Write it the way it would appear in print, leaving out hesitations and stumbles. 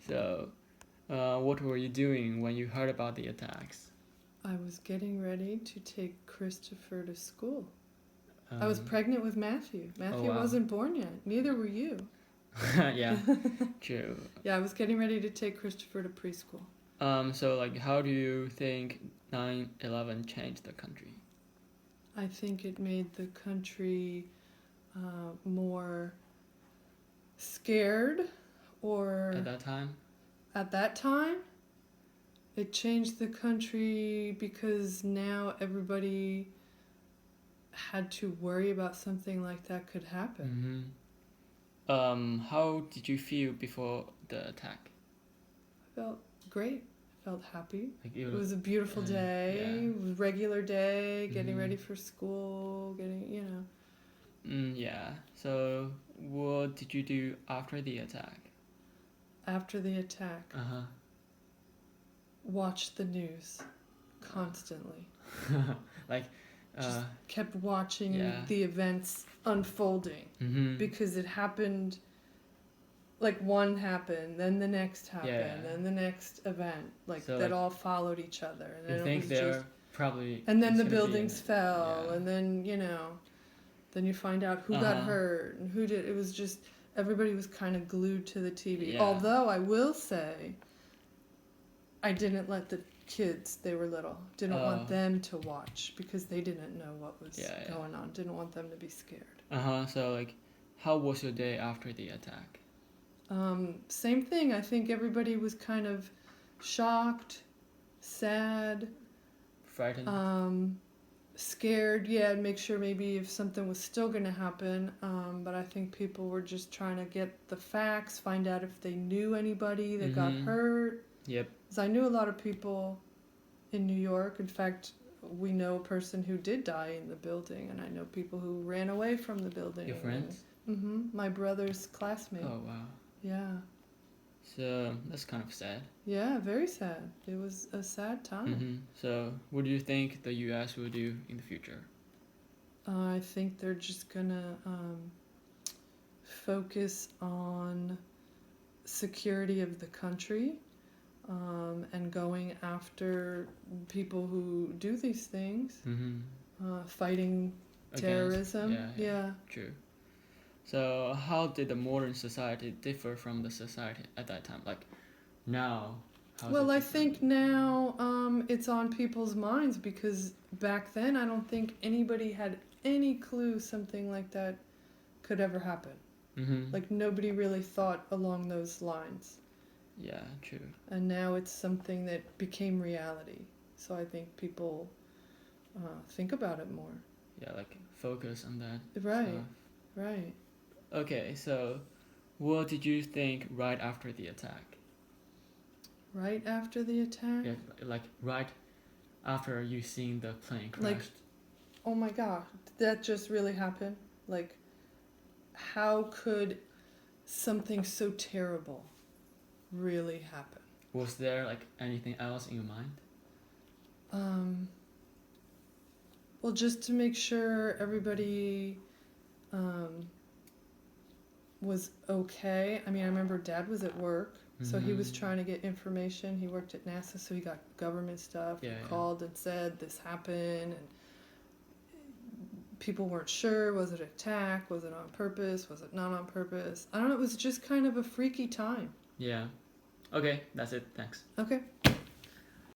So, what were you doing when you heard about the attacks? I was getting ready to take Christopher to school. I was Um, pregnant with Matthew. Matthew wow. wasn't born yet. Neither were you. Yeah, true. Yeah, I was getting ready to take Christopher to preschool. So like, how do you think 9/11 changed the country? I think it made the country more scared, or At that time? at that time, it changed the country because now everybody had to worry about something like that could happen. How did you feel before the attack? I felt great. I felt happy. Like It was a beautiful day. yeah. It was a regular day, getting Mhm. ready for school, Yeah. So, what did you do after the attack? After the attack, Uh watched the news constantly. huh. Like, Just kept watching yeah. the events unfolding Mhm. because it happened, like one happened, then the next happened, Yeah. then the next event, So, that like, all followed each other. And You then think it was they're just, probably. and then it's the gonna be buildings an- fell, yeah. and then then you find out who got Uh-huh. hurt and who did. It was just everybody was kind of glued to the TV. Yeah. Although I will say, I didn't let the kids, they were little, didn't Oh. want them to watch because they didn't know what was Yeah. going on. Didn't want them to be scared. So like, how was your day after the attack? Same thing. I think everybody was kind of shocked, sad, Frightened. scared. Yeah, and make sure maybe if something was still going to happen. But I think people were just trying to get the facts, find out if they knew anybody that got Mhm. hurt. Yep. Because I knew a lot of people in New York. In fact, we know a person who did die in the building, and I know people who ran away from the building. Your friends? My brother's classmate. Oh wow. Yeah. So that's kind of sad. Yeah, very sad. It was a sad time. So what do you think the U.S. will do in the future? I think they're just gonna focus on security of the country, and going after people who do these things, fighting terrorism. Yeah. True. So how did the modern society differ from the society at that time? Like now. Well, I think now it's on people's minds because back then I don't think anybody had any clue something like that could ever happen. Like nobody really thought along those lines. Yeah, true. And now it's something that became reality. So I think people think about it more. Yeah, like focus on that. Right, stuff. right. Okay, so what did you think right after the attack? Right after the attack? Yeah, like right after you seen the plane crashed. Like, oh my god, that just really happened? Like, how could something so terrible really happen? Was there like anything else in your mind? Well, just to make sure everybody was okay. I mean, I remember Dad was at work, so he was trying to get information. He worked at NASA, so he got government stuff. Yeah, He called and said this happened, and people weren't sure. Was it an attack? Was it on purpose? Was it not on purpose? I don't know. It was just kind of a freaky time. Yeah. Okay, that's it. Thanks. Okay.